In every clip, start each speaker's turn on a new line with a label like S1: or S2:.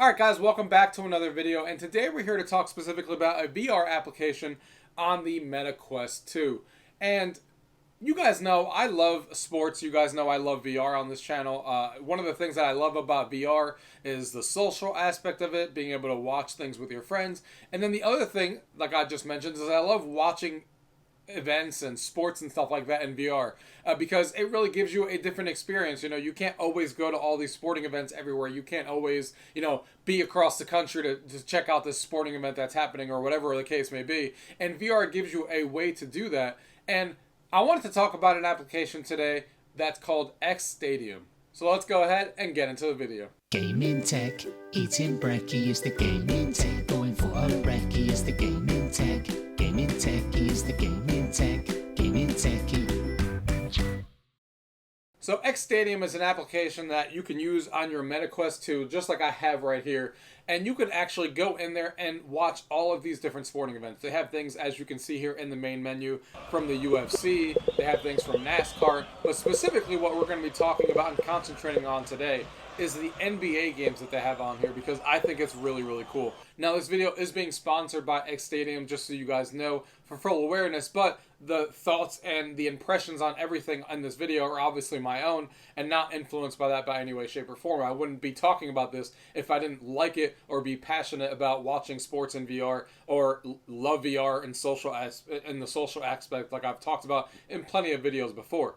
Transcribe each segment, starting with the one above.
S1: Alright guys, welcome back to another video, and today we're here to talk specifically about a VR application on the Meta Quest 2. And you guys know I love sports, you guys know I love VR on this channel. One of the things that I love about VR is the social aspect of it, being able to watch things with your friends. And then the other thing, like I just mentioned, is I love watching events and sports and stuff like that in VR because it really gives you a different experience. You know, you can't always go to all these sporting events everywhere. You can't always, be across the country to check out this sporting event that's happening or whatever the case may be. And VR gives you a way to do that. And I wanted to talk about an application today that's called Xtadium. So let's go ahead and get into the video.
S2: Gaming tech, eating brekkie is the gaming tech. Going for a brekkie is the gaming tech. Gaming tech is the gaming tech. Gaming techie.
S1: So Xtadium is an application that you can use on your Meta Quest 2, just like I have right here. And you can actually go in there and watch all of these different sporting events. They have things, as you can see here in the main menu, from the UFC. They have things from NASCAR. But specifically what we're going to be talking about and concentrating on today is the NBA games that they have on here, because I think it's really, really cool. Now, this video is being sponsored by Xtadium, just so you guys know, for full awareness, but the thoughts and the impressions on everything in this video are obviously my own and not influenced by that by any way, shape, or form. I wouldn't be talking about this if I didn't like it or be passionate about watching sports in VR or love VR and the social aspect, like I've talked about in plenty of videos before.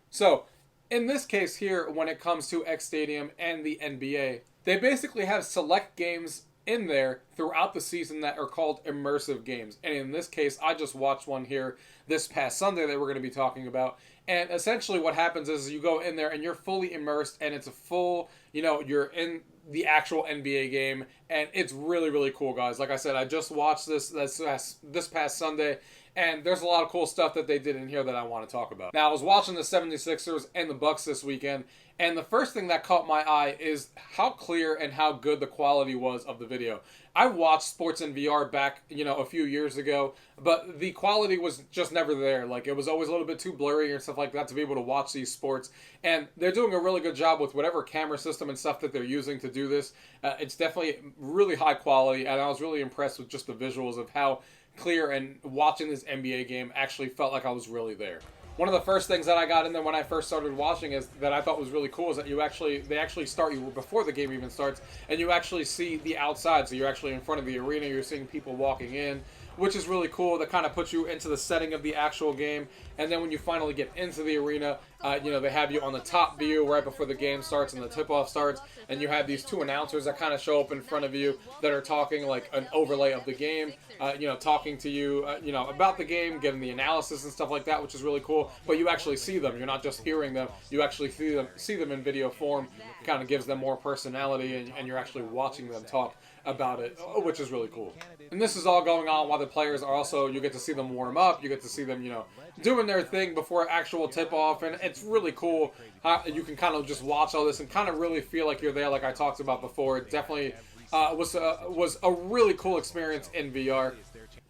S1: So, in this case here, when it comes to Xtadium and the NBA, they basically have select games in there throughout the season that are called immersive games. And in this case, I just watched one here this past Sunday that we're going to be talking about. And essentially what happens is you go in there and you're fully immersed, and it's a full, you're in the actual NBA game, and it's really, really cool, guys. Like I said, I just watched this past Sunday, and there's a lot of cool stuff that they did in here that I want to talk about. Now, I was watching the 76ers and the Bucks this weekend, and the first thing that caught my eye is how clear and how good the quality was of the video. I watched sports in VR back, a few years ago, but the quality was just never there. Like, it was always a little bit too blurry and stuff like that to be able to watch these sports. And they're doing a really good job with whatever camera system and stuff that they're using to do this. It's definitely really high quality, and I was really impressed with just the visuals of how clear, and watching this NBA game actually felt like I was really there. One of the first things that I got in there when I first started watching is that I thought was really cool is that they actually start you before the game even starts, and you actually see the outside. So you're actually in front of the arena, you're seeing people walking in, which is really cool. That kind of puts you into the setting of the actual game. And then when you finally get into the arena, they have you on the top view right before the game starts and the tip-off starts, and you have these two announcers that kind of show up in front of you that are talking like an overlay of the game, talking to you, about the game, getting the analysis and stuff like that, which is really cool. But you actually see them. You're not just hearing them. You actually see them in video form. Kind of gives them more personality, and you're actually watching them talk about it, which is really cool. And this is all going on while the players are also, you get to see them warm up, you get to see them, doing their thing before actual tip-off, and it's really cool how you can kind of just watch all this and kind of really feel like you're there, like I talked about before. It definitely was a really cool experience in VR.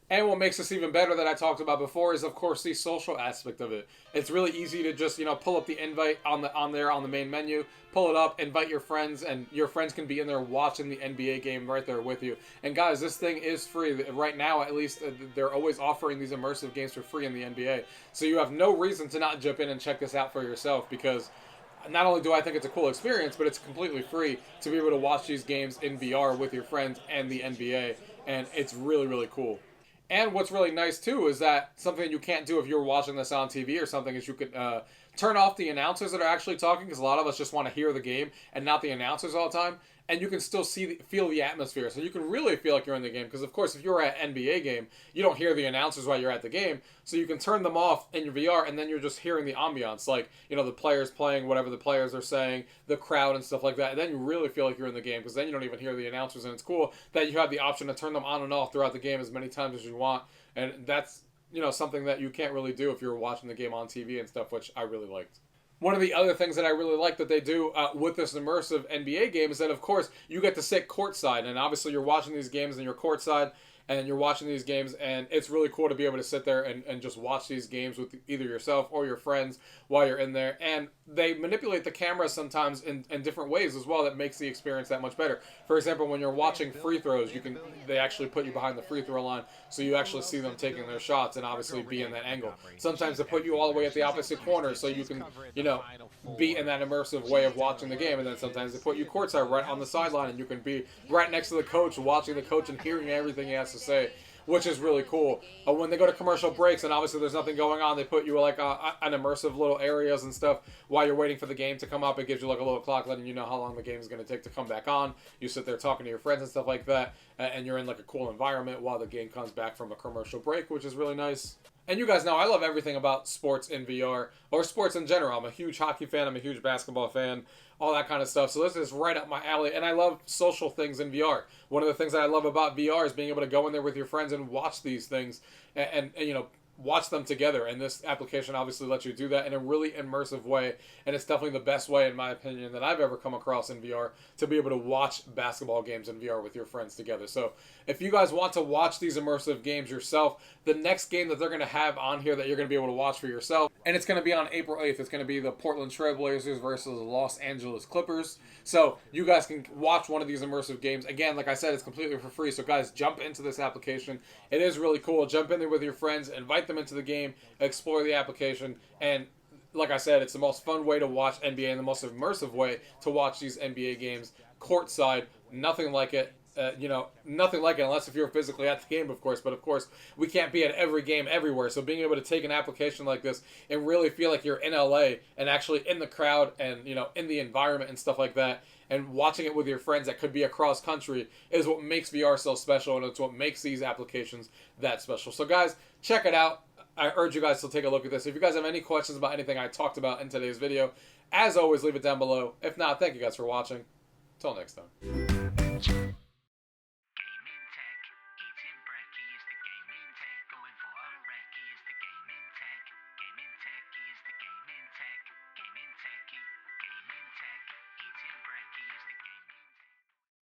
S1: And what makes this even better that I talked about before is, of course, the social aspect of it. It's really easy to just, pull up the invite on the main menu, pull it up, invite your friends, and your friends can be in there watching the NBA game right there with you. And guys, this thing is free. Right now, at least, they're always offering these immersive games for free in the NBA. So you have no reason to not jump in and check this out for yourself, because not only do I think it's a cool experience, but it's completely free to be able to watch these games in VR with your friends and the NBA. And it's really, really cool. And what's really nice, too, is that something you can't do if you're watching this on TV or something is you could turn off the announcers that are actually talking, because a lot of us just want to hear the game and not the announcers all the time. And you can still feel the atmosphere. So you can really feel like you're in the game. Because, of course, if you're at an NBA game, you don't hear the announcers while you're at the game. So you can turn them off in your VR, and then you're just hearing the ambiance. Like, the players playing whatever the players are saying, the crowd and stuff like that. And then you really feel like you're in the game, because then you don't even hear the announcers. And it's cool that you have the option to turn them on and off throughout the game as many times as you want. And that's, something that you can't really do if you're watching the game on TV and stuff, which I really liked. One of the other things that I really like that they do with this immersive NBA game is that, of course, you get to sit courtside. And obviously you're watching these games and you're courtside, and you're watching these games, and it's really cool to be able to sit there and just watch these games with either yourself or your friends while you're in there. And they manipulate the camera sometimes in different ways as well that makes the experience that much better. For example, when you're watching free throws, they actually put you behind the free throw line, so you actually see them taking their shots and obviously be in that angle. Sometimes they put you all the way at the opposite corner, so you can, be in that immersive way of watching the game. And then sometimes they put you courtside right on the sideline, and you can be right next to the coach, watching the coach and hearing everything he has to say, which is really cool. When they go to commercial breaks and obviously there's nothing going on, they put you like an immersive little areas and stuff while you're waiting for the game to come up. It gives you like a little clock letting you know how long the game is going to take to come back on. You sit there talking to your friends and stuff like that, and you're in like a cool environment while the game comes back from a commercial break, which is really nice. And you guys know I love everything about sports in VR, or sports in general. I'm a huge hockey fan, I'm a huge basketball fan, all that kind of stuff. So this is right up my alley, and I love social things in VR. One of the things that I love about VR is being able to go in there with your friends and watch these things, and watch them together. And this application obviously lets you do that in a really immersive way, and it's definitely the best way, in my opinion, that I've ever come across in VR to be able to watch basketball games in VR with your friends together. So if you guys want to watch these immersive games yourself, the next game that they're going to have on here that you're going to be able to watch for yourself, and it's going to be on April 8th, it's going to be the Portland Trail Blazers versus the Los Angeles Clippers. So you guys can watch one of these immersive games. Again, like I said, it's completely for free. So guys, jump into this application. It is really cool. Jump in there with your friends, invite them into the game, explore the application, and like I said, it's the most fun way to watch NBA and the most immersive way to watch these NBA games courtside. Nothing like it. Nothing like it unless if you're physically at the game, of course. But of course, we can't be at every game everywhere. So being able to take an application like this and really feel like you're in LA and actually in the crowd and, in the environment and stuff like that, and watching it with your friends that could be across country is what makes VR so special, and it's what makes these applications that special. So guys, check it out. I urge you guys to take a look at this. If you guys have any questions about anything I talked about in today's video, as always, leave it down below. If not, thank you guys for watching. Until next time.